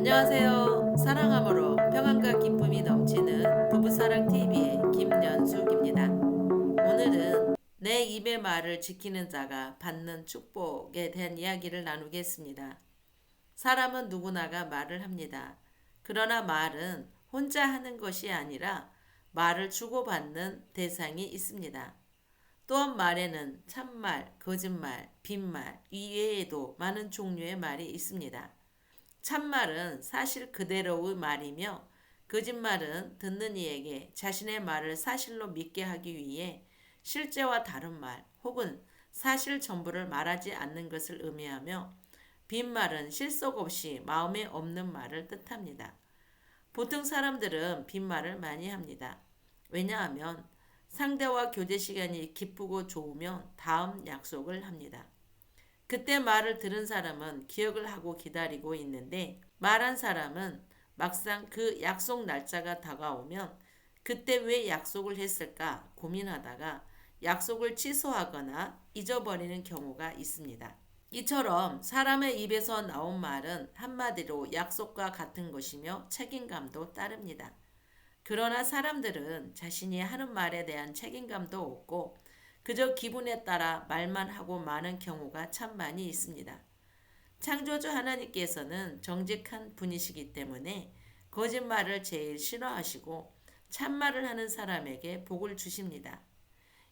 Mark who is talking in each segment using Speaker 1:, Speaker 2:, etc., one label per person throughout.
Speaker 1: 안녕하세요. 사랑함으로 평안과 기쁨이 넘치는 부부사랑TV의 김연숙입니다. 오늘은 내 입의 말을 지키는 자가 받는 축복에 대한 이야기를 나누겠습니다. 사람은 누구나가 말을 합니다. 그러나 말은 혼자 하는 것이 아니라 말을 주고받는 대상이 있습니다. 또한 말에는 참말, 거짓말, 빈말 이외에도 많은 종류의 말이 있습니다. 참말은 사실 그대로의 말이며 거짓말은 듣는 이에게 자신의 말을 사실로 믿게 하기 위해 실제와 다른 말 혹은 사실 전부를 말하지 않는 것을 의미하며 빈말은 실속 없이 마음에 없는 말을 뜻합니다. 보통 사람들은 빈말을 많이 합니다. 왜냐하면 상대와 교제 시간이 기쁘고 좋으면 다음 약속을 합니다. 그때 말을 들은 사람은 기억을 하고 기다리고 있는데 말한 사람은 막상 그 약속 날짜가 다가오면 그때 왜 약속을 했을까 고민하다가 약속을 취소하거나 잊어버리는 경우가 있습니다. 이처럼 사람의 입에서 나온 말은 한마디로 약속과 같은 것이며 책임감도 따릅니다. 그러나 사람들은 자신이 하는 말에 대한 책임감도 없고 그저 기분에 따라 말만 하고 마는 경우가 참 많이 있습니다. 창조주 하나님께서는 정직한 분이시기 때문에 거짓말을 제일 싫어하시고 참말을 하는 사람에게 복을 주십니다.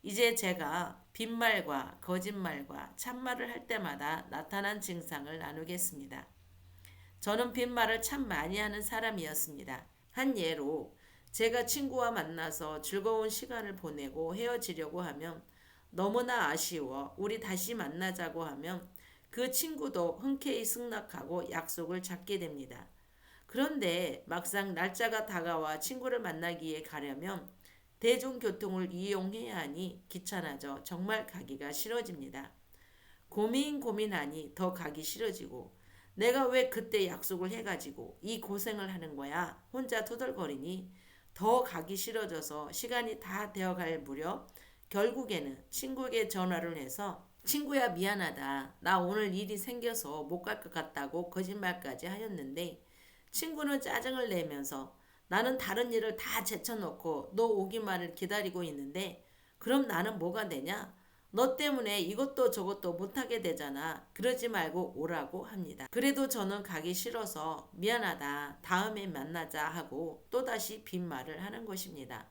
Speaker 1: 이제 제가 빈말과 거짓말과 참말을 할 때마다 나타난 증상을 나누겠습니다. 저는 빈말을 참 많이 하는 사람이었습니다. 한 예로 제가 친구와 만나서 즐거운 시간을 보내고 헤어지려고 하면 너무나 아쉬워 우리 다시 만나자고 하면 그 친구도 흔쾌히 승낙하고 약속을 잡게 됩니다. 그런데 막상 날짜가 다가와 친구를 만나기에 가려면 대중교통을 이용해야 하니 귀찮아져 정말 가기가 싫어집니다. 고민하니 더 가기 싫어지고 내가 왜 그때 약속을 해가지고 이 고생을 하는 거야 혼자 투덜거리니 더 가기 싫어져서 시간이 다 되어갈 무렵 결국에는 친구에게 전화를 해서 친구야 미안하다. 나 오늘 일이 생겨서 못 갈 것 같다고 거짓말까지 하였는데 친구는 짜증을 내면서 나는 다른 일을 다 제쳐놓고 너 오기만을 기다리고 있는데 그럼 나는 뭐가 되냐? 너 때문에 이것도 저것도 못하게 되잖아. 그러지 말고 오라고 합니다. 그래도 저는 가기 싫어서 미안하다. 다음에 만나자 하고 또다시 빈말을 하는 것입니다.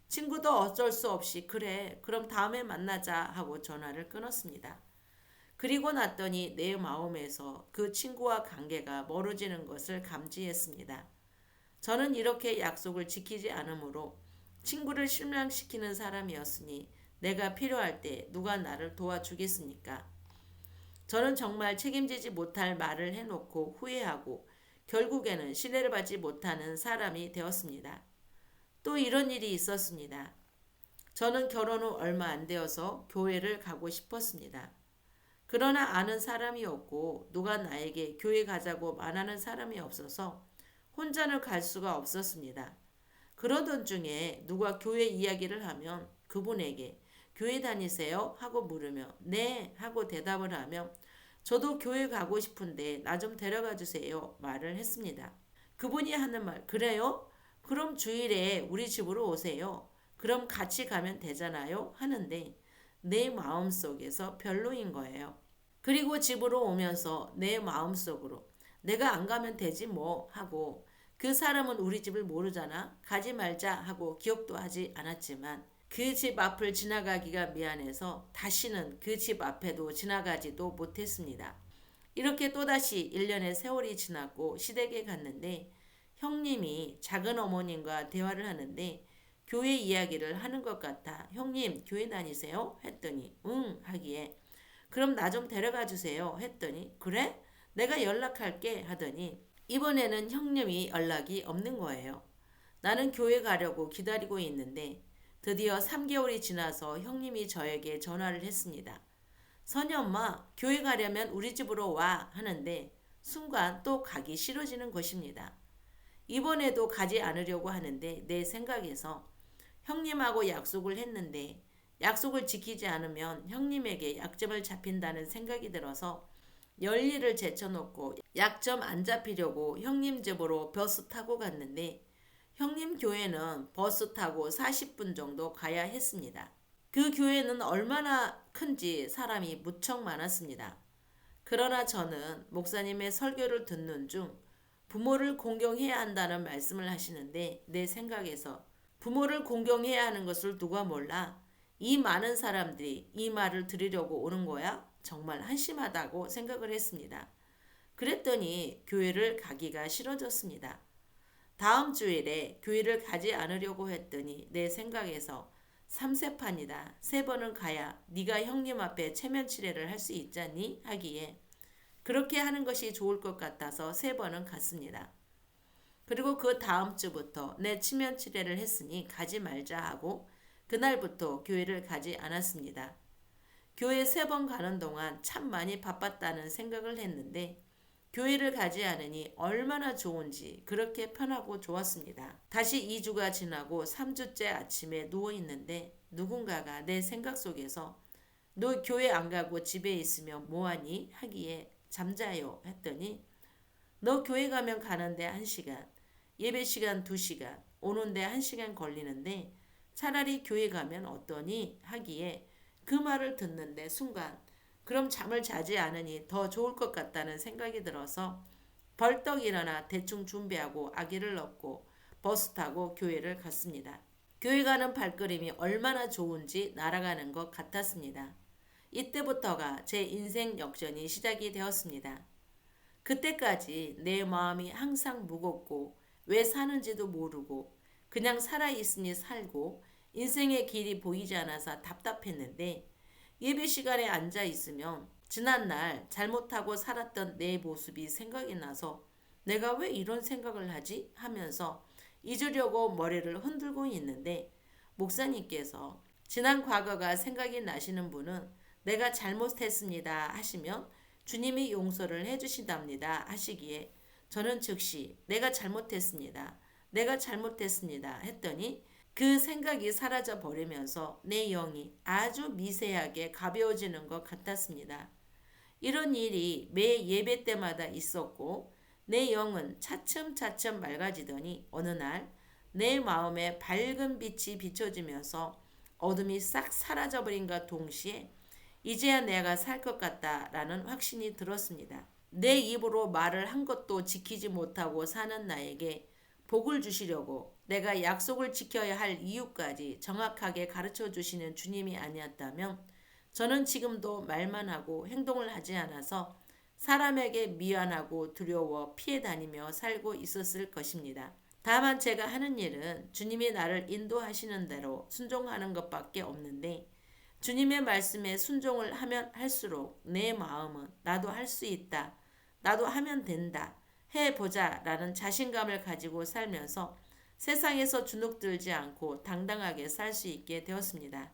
Speaker 1: 친구도 어쩔 수 없이 그래 그럼 다음에 만나자 하고 전화를 끊었습니다. 그리고 났더니 내 마음에서 그 친구와 관계가 멀어지는 것을 감지했습니다. 저는 이렇게 약속을 지키지 않으므로 친구를 실망시키는 사람이었으니 내가 필요할 때 누가 나를 도와주겠습니까? 저는 정말 책임지지 못할 말을 해놓고 후회하고 결국에는 신뢰를 받지 못하는 사람이 되었습니다. 또 이런 일이 있었습니다. 저는 결혼 후 얼마 안 되어서 교회를 가고 싶었습니다. 그러나 아는 사람이 없고 누가 나에게 교회 가자고 말하는 사람이 없어서 혼자는 갈 수가 없었습니다. 그러던 중에 누가 교회 이야기를 하면 그분에게 교회 다니세요? 하고 물으며 네 하고 대답을 하며 저도 교회 가고 싶은데 나 좀 데려가 주세요 말을 했습니다. 그분이 하는 말 그래요? 그럼 주일에 우리 집으로 오세요. 그럼 같이 가면 되잖아요 하는데 내 마음속에서 별로인 거예요. 그리고 집으로 오면서 내 마음속으로 내가 안 가면 되지 뭐 하고 그 사람은 우리 집을 모르잖아. 가지 말자 하고 기억도 하지 않았지만 그 집 앞을 지나가기가 미안해서 다시는 그 집 앞에도 지나가지도 못했습니다. 이렇게 또다시 1년의 세월이 지났고 시댁에 갔는데 형님이 작은 어머님과 대화를 하는데 교회 이야기를 하는 것 같아 형님 교회 다니세요? 했더니 응 하기에 그럼 나 좀 데려가 주세요 했더니 그래? 내가 연락할게 하더니 이번에는 형님이 연락이 없는 거예요. 나는 교회 가려고 기다리고 있는데 드디어 3개월이 지나서 형님이 저에게 전화를 했습니다. 선희 엄마 교회 가려면 우리 집으로 와 하는데 순간 또 가기 싫어지는 것입니다. 이번에도 가지 않으려고 하는데 내 생각에서 형님하고 약속을 했는데 약속을 지키지 않으면 형님에게 약점을 잡힌다는 생각이 들어서 열일을 제쳐놓고 약점 안 잡히려고 형님 집으로 버스 타고 갔는데 형님 교회는 버스 타고 40분 정도 가야 했습니다. 그 교회는 얼마나 큰지 사람이 무척 많았습니다. 그러나 저는 목사님의 설교를 듣는 중 부모를 공경해야 한다는 말씀을 하시는데 내 생각에서 부모를 공경해야 하는 것을 누가 몰라? 이 많은 사람들이 이 말을 들으려고 오는 거야? 정말 한심하다고 생각을 했습니다. 그랬더니 교회를 가기가 싫어졌습니다. 다음 주일에 교회를 가지 않으려고 했더니 내 생각에서 3세판이다. 3번은 가야 네가 형님 앞에 체면 치레를 할 수 있잖니? 하기에 그렇게 하는 것이 좋을 것 같아서 3번은 갔습니다. 그리고 그 다음 주부터 내 체면 치레를 했으니 가지 말자 하고 그날부터 교회를 가지 않았습니다. 교회 3번 가는 동안 참 많이 바빴다는 생각을 했는데 교회를 가지 않으니 얼마나 좋은지 그렇게 편하고 좋았습니다. 다시 2주가 지나고 3주째 아침에 누워있는데 누군가가 내 생각 속에서 너 교회 안 가고 집에 있으면 뭐하니? 하기에 잠자요 했더니 너 교회 가면 가는데 1시간, 예배 시간 2시간, 오는데 1시간 걸리는데 차라리 교회 가면 어떠니? 하기에 그 말을 듣는데 순간 그럼 잠을 자지 않으니 더 좋을 것 같다는 생각이 들어서 벌떡 일어나 대충 준비하고 아기를 넣고 버스 타고 교회를 갔습니다. 교회 가는 발걸음이 얼마나 좋은지 날아가는 것 같았습니다. 이때부터가 제 인생 역전이 시작이 되었습니다. 그때까지 내 마음이 항상 무겁고 왜 사는지도 모르고 그냥 살아있으니 살고 인생의 길이 보이지 않아서 답답했는데 예배 시간에 앉아 있으면 지난날 잘못하고 살았던 내 모습이 생각이 나서 내가 왜 이런 생각을 하지? 하면서 잊으려고 머리를 흔들고 있는데 목사님께서 지난 과거가 생각이 나시는 분은 내가 잘못했습니다 하시면 주님이 용서를 해주신답니다 하시기에 저는 즉시 내가 잘못했습니다. 내가 잘못했습니다 했더니 그 생각이 사라져 버리면서 내 영이 아주 미세하게 가벼워지는 것 같았습니다. 이런 일이 매 예배 때마다 있었고 내 영은 차츰차츰 맑아지더니 어느 날 내 마음에 밝은 빛이 비춰지면서 어둠이 싹 사라져버린과 동시에 이제야 내가 살 것 같다라는 확신이 들었습니다. 내 입으로 말을 한 것도 지키지 못하고 사는 나에게 복을 주시려고 내가 약속을 지켜야 할 이유까지 정확하게 가르쳐 주시는 주님이 아니었다면 저는 지금도 말만 하고 행동을 하지 않아서 사람에게 미안하고 두려워 피해 다니며 살고 있었을 것입니다. 다만 제가 하는 일은 주님이 나를 인도하시는 대로 순종하는 것밖에 없는데 주님의 말씀에 순종을 하면 할수록 내 마음은 나도 할 수 있다. 나도 하면 된다. 해보자 라는 자신감을 가지고 살면서 세상에서 주눅들지 않고 당당하게 살 수 있게 되었습니다.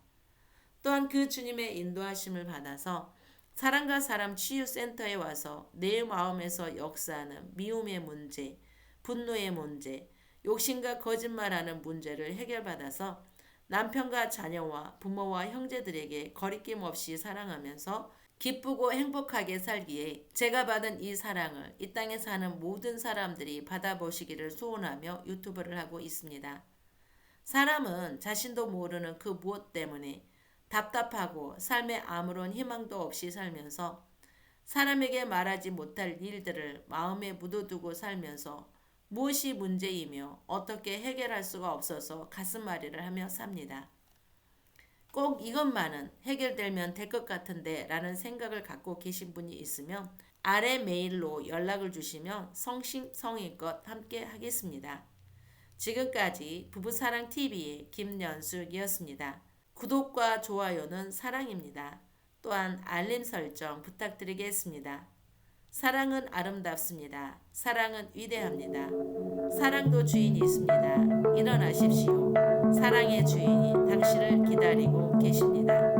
Speaker 1: 또한 그 주님의 인도하심을 받아서 사람과 사람 치유센터에 와서 내 마음에서 역사하는 미움의 문제, 분노의 문제, 욕심과 거짓말하는 문제를 해결받아서 남편과 자녀와 부모와 형제들에게 거리낌 없이 사랑하면서 기쁘고 행복하게 살기에 제가 받은 이 사랑을 이 땅에 사는 모든 사람들이 받아보시기를 소원하며 유튜브를 하고 있습니다. 사람은 자신도 모르는 그 무엇 때문에 답답하고 삶에 아무런 희망도 없이 살면서 사람에게 말하지 못할 일들을 마음에 묻어두고 살면서 무엇이 문제이며 어떻게 해결할 수가 없어서 가슴앓이를 하며 삽니다. 꼭 이것만은 해결되면 될 것 같은데 라는 생각을 갖고 계신 분이 있으면 아래 메일로 연락을 주시면 성심성의껏 함께 하겠습니다. 지금까지 부부사랑TV의 김연숙이었습니다. 구독과 좋아요는 사랑입니다. 또한 알림 설정 부탁드리겠습니다. 사랑은 아름답습니다. 사랑은 위대합니다. 사랑도 주인이 있습니다. 일어나십시오. 사랑의 주인이 당신을 기다리고 계십니다.